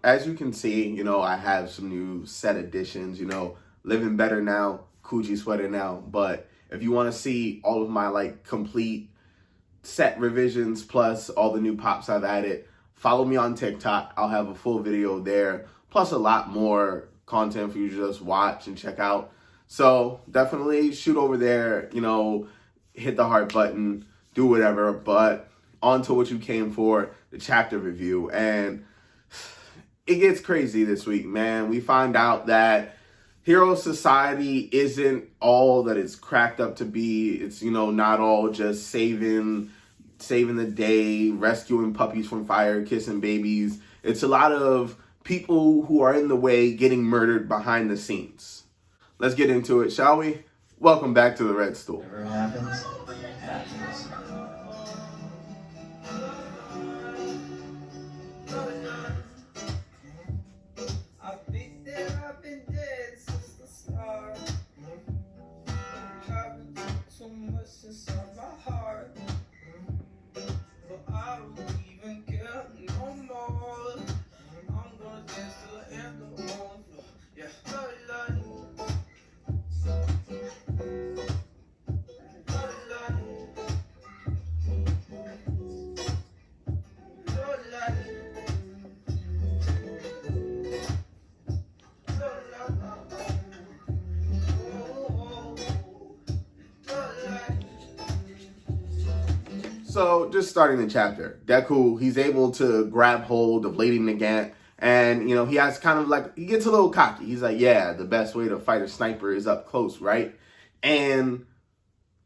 as you can see, I have some new set additions, Living Better Now, Coogi Sweater Now. But if you want to see all of my complete set revisions plus all the new pops I've added, follow me on TikTok. I'll have a full video there, plus a lot more content for you to just watch and check out. So definitely shoot over there, hit the heart button, do whatever. But on to what you came for, the chapter review. And it gets crazy this week, man. We find out that Hero Society isn't all that it's cracked up to be. It's, not all just saving the day, rescuing puppies from fire, kissing babies. It's a lot of people who are in the way getting murdered behind the scenes. Let's get into it, shall we? Welcome back to the Red Stool. Whatever happens, happens. So, just starting the chapter, Deku, he's able to grab hold of Lady Nagant, and, he has he gets a little cocky. He's like, yeah, the best way to fight a sniper is up close, right? And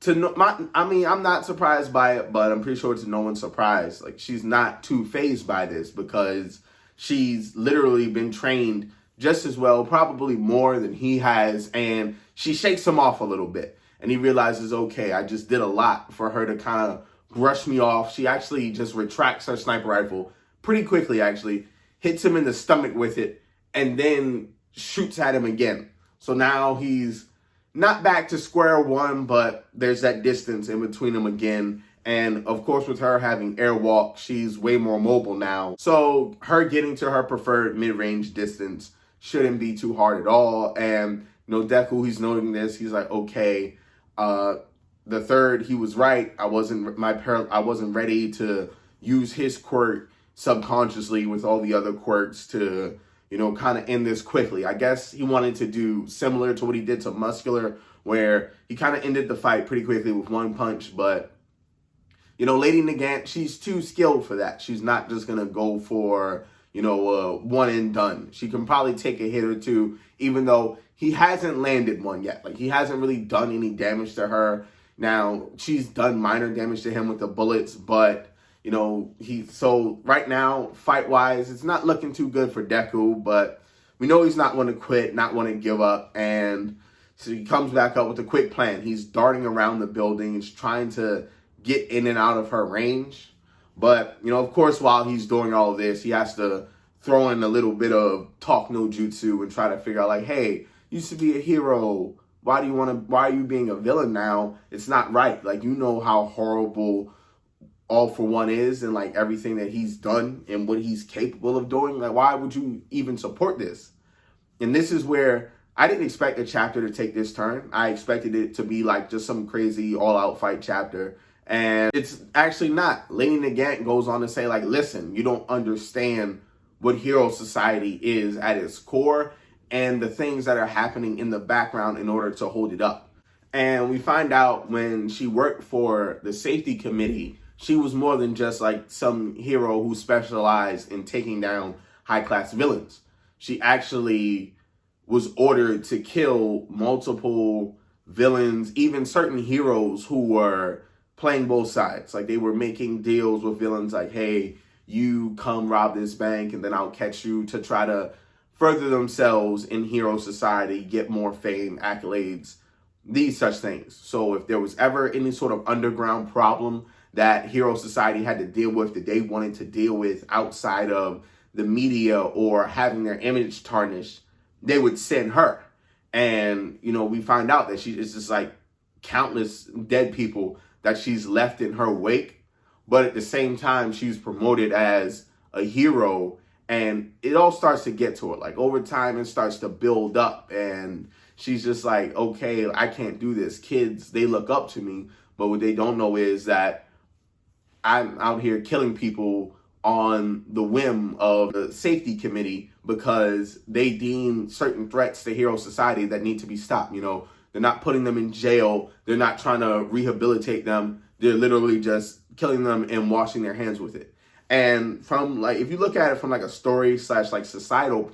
I'm not surprised by it, but I'm pretty sure it's no one's surprise. She's not too fazed by this because she's literally been trained just as well, probably more than he has, and she shakes him off a little bit. And he realizes, okay, I just did a lot for her to kind of brush me off. She actually just retracts her sniper rifle pretty quickly, actually, hits him in the stomach with it, and then shoots at him again. So now he's not back to square one, but there's that distance in between them again. And of course, with her having airwalk, she's way more mobile now. So her getting to her preferred mid-range distance shouldn't be too hard at all. And, Deku, he's noting this. He's like, okay, the third, he was right. I wasn't ready to use his quirk subconsciously with all the other quirks to, kind of end this quickly. I guess he wanted to do similar to what he did to Muscular, where he kind of ended the fight pretty quickly with one punch. But, Lady Nagant, she's too skilled for that. She's not just going to go for, one and done. She can probably take a hit or two, even though he hasn't landed one yet. He hasn't really done any damage to her. Now, she's done minor damage to him with the bullets, but, so right now, fight-wise, it's not looking too good for Deku, but we know he's not going to quit, not want to give up, and so he comes back up with a quick plan. He's darting around the building, he's trying to get in and out of her range, but, of course, while he's doing all of this, he has to throw in a little bit of talk no jutsu and try to figure out, hey, you used to be a hero. Why are you being a villain now? It's not right. How horrible All For One is and everything that he's done and what he's capable of doing. Why would you even support this? And this is where I didn't expect the chapter to take this turn. I expected it to be just some crazy all-out fight chapter. And it's actually not. Lady Nagant goes on to say, listen, you don't understand what Hero Society is at its core and the things that are happening in the background in order to hold it up. And we find out when she worked for the safety committee, she was more than just some hero who specialized in taking down high-class villains. She actually was ordered to kill multiple villains, even certain heroes who were playing both sides. They were making deals with villains hey, you come rob this bank and then I'll catch you, to try to further themselves in Hero Society, get more fame, accolades, these such things. So if there was ever any sort of underground problem that Hero Society had to deal with, that they wanted to deal with outside of the media or having their image tarnished, they would send her. And, we find out that it's just countless dead people that she's left in her wake. But at the same time, she's promoted as a hero And it all starts to get to her. Like over time, it starts to build up. And she's just like, okay, I can't do this. Kids, they look up to me. But what they don't know is that I'm out here killing people on the whim of the safety committee because they deem certain threats to Hero Society that need to be stopped. You know, they're not putting them in jail. They're not trying to rehabilitate them. They're literally just killing them and washing their hands with it. And from like, if you look at it from like a story / like societal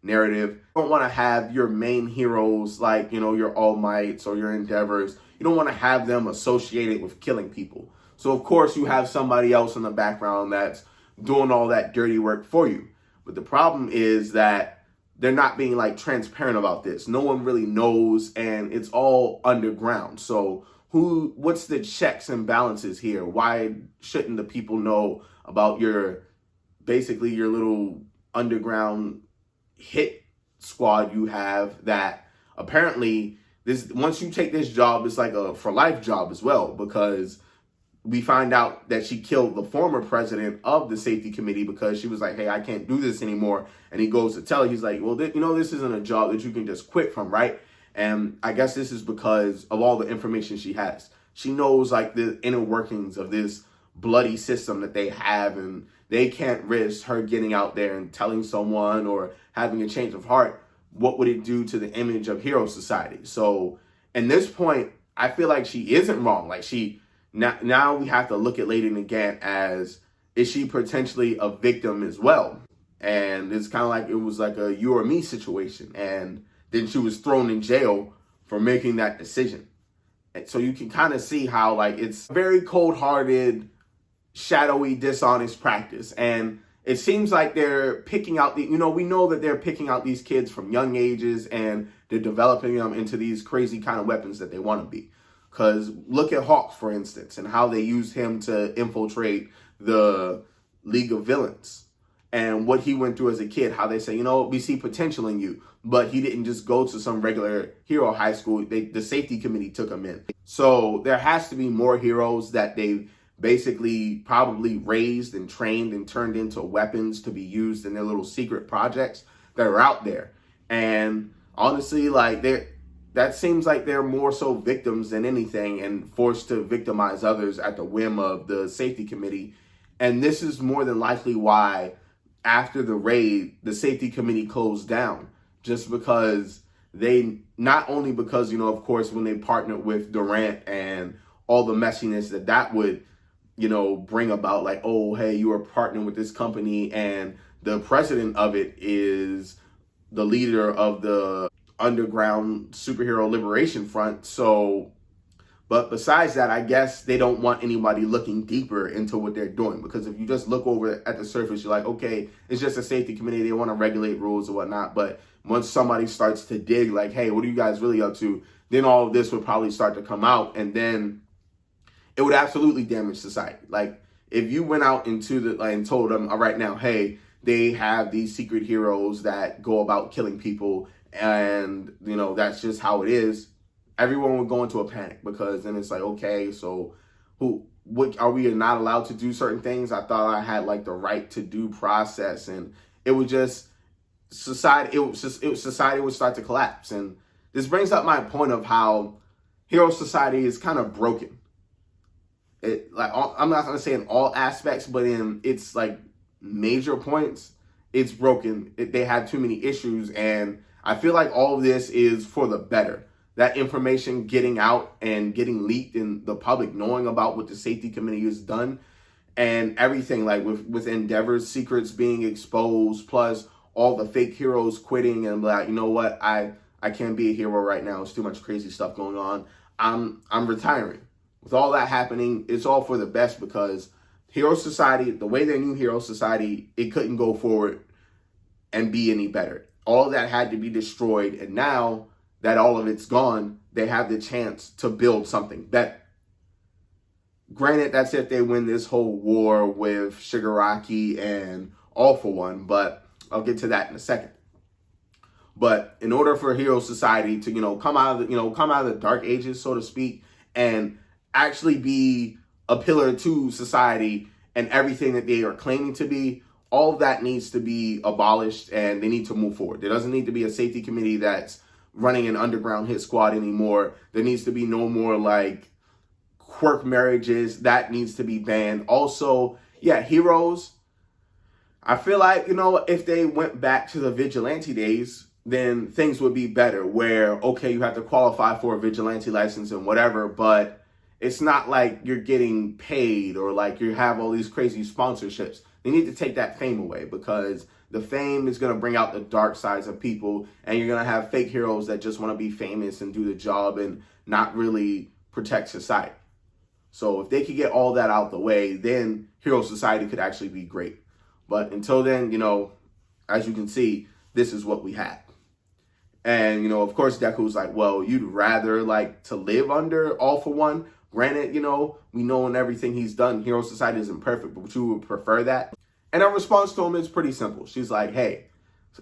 narrative, you don't want to have your main heroes like, you know, your All Mights or your Endeavors. You don't want to have them associated with killing people. So of course you have somebody else in the background that's doing all that dirty work for you. But the problem is that they're not being like transparent about this. No one really knows, and it's all underground. So what's the checks and balances here? Why shouldn't the people know about basically your little underground hit squad you have that apparently once you take this job, it's like a for life job as well, because we find out that she killed the former president of the safety committee because she was like, hey, I can't do this anymore. And he goes to tell her, he's like, well, this isn't a job that you can just quit from, right? And I guess this is because of all the information she has. She knows like the inner workings of this bloody system that they have, and they can't risk her getting out there and telling someone or having a change of heart. What would it do to the image of Hero Society? So in this point, I feel like she isn't wrong. Like now we have to look at Lady Nagant as, is she potentially a victim as well? And it's kind of like it was like a you or me situation. And then she was thrown in jail for making that decision. And so you can kind of see how like it's very cold-hearted, shadowy, dishonest practice. And it seems like they're picking out we know that they're picking out these kids from young ages and they're developing them into these crazy kind of weapons that they want to be. Because look at Hawk, for instance, and how they used him to infiltrate the League of Villains. And what he went through as a kid, how they say, we see potential in you. But he didn't just go to some regular hero high school. The safety committee took him in. So there has to be more heroes that they've basically probably raised and trained and turned into weapons to be used in their little secret projects that are out there. And honestly, like that seems like they're more so victims than anything and forced to victimize others at the whim of the safety committee. And this is more than likely why after the raid, the safety committee closed down, just because not only because, of course, when they partnered with Durant and all the messiness that would, bring about, like, oh, hey, you are partnering with this company and the president of it is the leader of the underground superhero liberation front. So, but besides that, I guess they don't want anybody looking deeper into what they're doing, because if you just look over at the surface, you're like, okay, it's just a safety committee. They want to regulate rules and whatnot. But once somebody starts to dig, like, hey, what are you guys really up to? Then all of this would probably start to come out, and then it would absolutely damage society. Like if you went out into and told them, all right, now, hey, they have these secret heroes that go about killing people, and that's just how it is. Everyone would go into a panic, because then it's like, okay, so what are we not allowed to do certain things? I thought I had like the right to due process, and it would just society would start to collapse. And this brings up my point of how Hero Society is kind of broken. I'm not gonna say in all aspects, but in its like major points, it's broken. They have too many issues, and I feel like all of this is for the better. That information getting out and getting leaked and the public knowing about what the safety committee has done and everything, like with Endeavor's secrets being exposed, plus all the fake heroes quitting and like, you know what, I can't be a hero right now. It's too much crazy stuff going on. I'm retiring. With all that happening, it's all for the best, because Hero Society, the way they knew Hero Society, it couldn't go forward and be any better. All that had to be destroyed, and now that all of it's gone, they have the chance to build something better. Granted, that's if they win this whole war with Shigaraki and All For One, but I'll get to that in a second. But in order for Hero Society to, come out of the dark ages, so to speak, and actually be a pillar to society and everything that they are claiming to be, All of that needs to be abolished, and they need to move forward. There doesn't need to be a safety committee that's running an underground hit squad anymore. There needs to be no more like quirk marriages. That needs to be banned. Also, yeah, heroes. I feel like, if they went back to the vigilante days, then things would be better where, okay, you have to qualify for a vigilante license and whatever, but it's not like you're getting paid or like you have all these crazy sponsorships. They need to take that fame away, because the fame is going to bring out the dark sides of people, and you're going to have fake heroes that just want to be famous and do the job and not really protect society. So if they could get all that out the way, then Hero Society could actually be great. But until then, as you can see, this is what we have. And, of course, Deku's like, well, you'd rather like to live under All For One. Granted, we know in everything he's done, Hero Society isn't perfect, but you would prefer that. And her response to him is pretty simple. She's like, hey,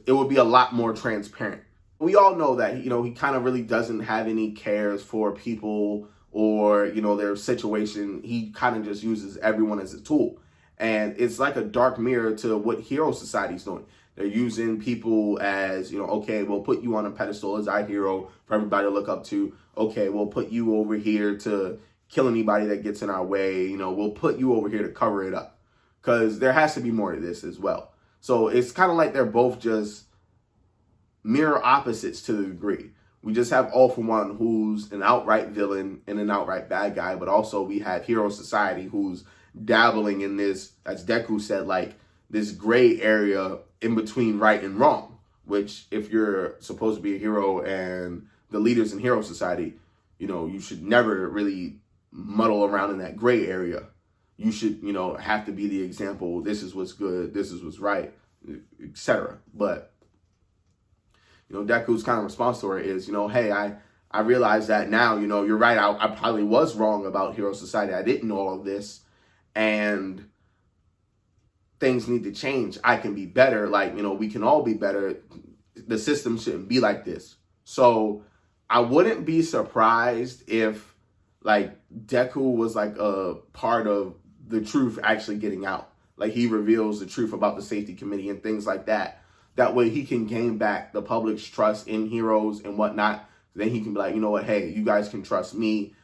it would be a lot more transparent. We all know that, he kind of really doesn't have any cares for people or, their situation. He kind of just uses everyone as a tool. And it's like a dark mirror to what Hero Society's doing. They're using people as, okay, we'll put you on a pedestal as our hero for everybody to look up to. Okay, we'll put you over here to kill anybody that gets in our way. We'll put you over here to cover it up. Because there has to be more to this as well. So it's kind of like they're both just mirror opposites to the degree. We just have All For One, who's an outright villain and an outright bad guy. But also we have Hero Society, who's dabbling in this, as Deku said, like this gray area in between right and wrong, which if you're supposed to be a hero and the leaders in Hero Society, you should never really muddle around in that gray area. You should, have to be the example. This is what's good. This is what's right, etc. But, Deku's kind of response to her is, hey, I realize that now, you're right. I probably was wrong about Hero Society. I didn't know all of this. And things need to change. I can be better. Like, we can all be better. The system shouldn't be like this. So I wouldn't be surprised if like Deku was like a part of the truth actually getting out. Like he reveals the truth about the safety committee and things like that. That way he can gain back the public's trust in heroes and whatnot. Then he can be like, hey, you guys can trust me.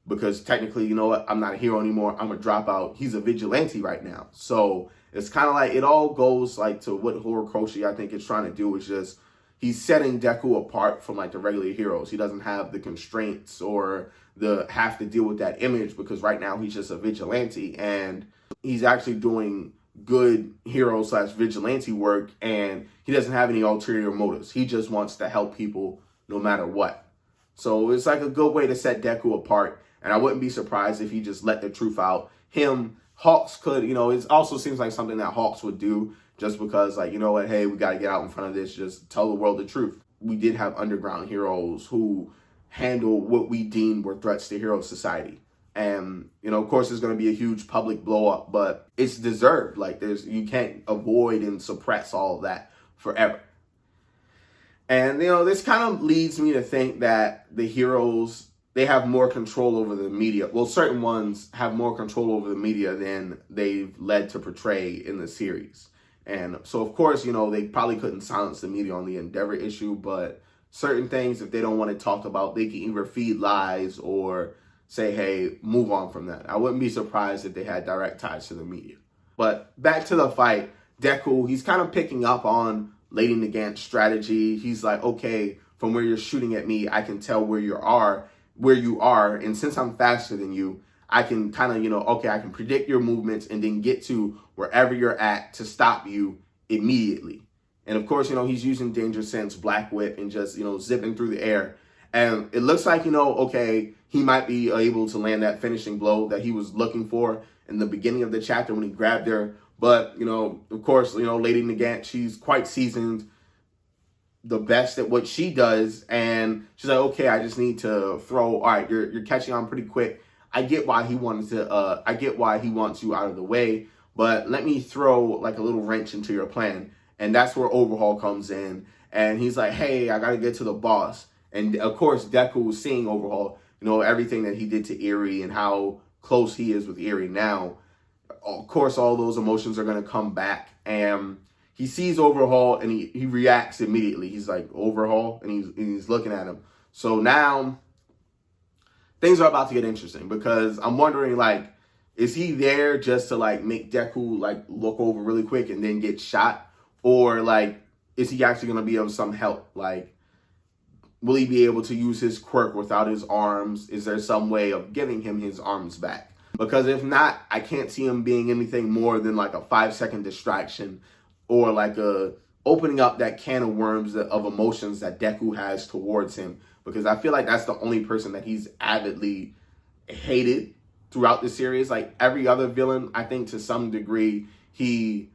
Because technically, I'm not a hero anymore. I'm a dropout. He's a vigilante right now. So it's kind of like it all goes like to what Horikoshi I think is trying to do is just he's setting Deku apart from like the regular heroes. He doesn't have the constraints or the have to deal with that image because right now he's just a vigilante and he's actually doing good hero / vigilante work and he doesn't have any ulterior motives. He just wants to help people no matter what. So it's like a good way to set Deku apart. And I wouldn't be surprised if he just let the truth out. Hawks could, it also seems like something that Hawks would do just because, like, hey, we got to get out in front of this. Just tell the world the truth. We did have underground heroes who handle what we deemed were threats to Hero Society. And, of course, there's going to be a huge public blow up, but it's deserved. Like, you can't avoid and suppress all of that forever. And, this kind of leads me to think that the heroes, they have more control over the media. Well, certain ones have more control over the media than they've led to portray in the series. And so, of course, they probably couldn't silence the media on the Endeavor issue, but certain things, if they don't want to talk about, they can either feed lies or say, hey, move on from that. I wouldn't be surprised if they had direct ties to the media. But back to the fight, Deku, he's kind of picking up on Lady Nagant's strategy. He's like, okay, from where you're shooting at me, I can tell where you are. And since I'm faster than you, I can kind of, I can predict your movements and then get to wherever you're at to stop you immediately. And of course, he's using Danger Sense, Black Whip, and just, zipping through the air. And it looks like, okay, he might be able to land that finishing blow that he was looking for in the beginning of the chapter when he grabbed her. But, of course, Lady Nagant, she's quite seasoned, the best at what she does. And she's like, okay, I just need to throw. All right, you're catching on pretty quick. I get why he wants you out of the way, but let me throw like a little wrench into your plan. And that's where Overhaul comes in. And he's like, hey, I got to get to the boss. And of course, Deku was seeing Overhaul, everything that he did to Eri and how close he is with Eri now. Of course, all those emotions are going to come back. And he sees Overhaul and he reacts immediately. He's like, Overhaul? And he's looking at him. So now things are about to get interesting because I'm wondering, like, is he there just to like make Deku like look over really quick and then get shot? Or like, is he actually going to be of some help? Like, will he be able to use his quirk without his arms? Is there some way of giving him his arms back? Because if not, I can't see him being anything more than like a 5-second distraction or like a opening up that can of worms of emotions that Deku has towards him. Because I feel like that's the only person that he's avidly hated throughout the series. Like every other villain, I think to some degree, he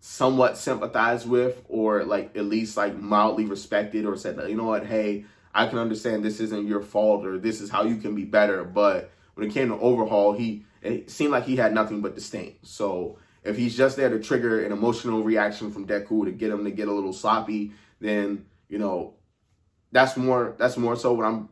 somewhat sympathized with, or like at least like mildly respected, or said, you know what, hey, I can understand this isn't your fault, or this is how you can be better. But when it came to Overhaul, it seemed like he had nothing but disdain. So if he's just there to trigger an emotional reaction from Deku to get him to get a little sloppy, then, you know, that's more so what I'm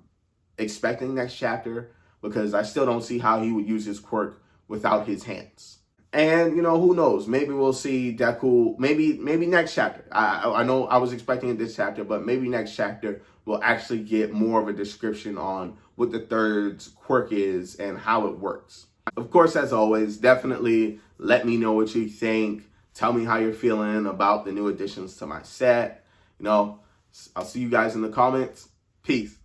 expecting next chapter, because I still don't see how he would use his quirk without his hands. And, you know, who knows? Maybe we'll see Deku, maybe next chapter. I know I was expecting it this chapter, but maybe next chapter we'll actually get more of a description on what the third's quirk is and how it works. Of course, as always, definitely let me know what you think. Tell me how you're feeling about the new additions to my set. You know, I'll see you guys in the comments. Peace.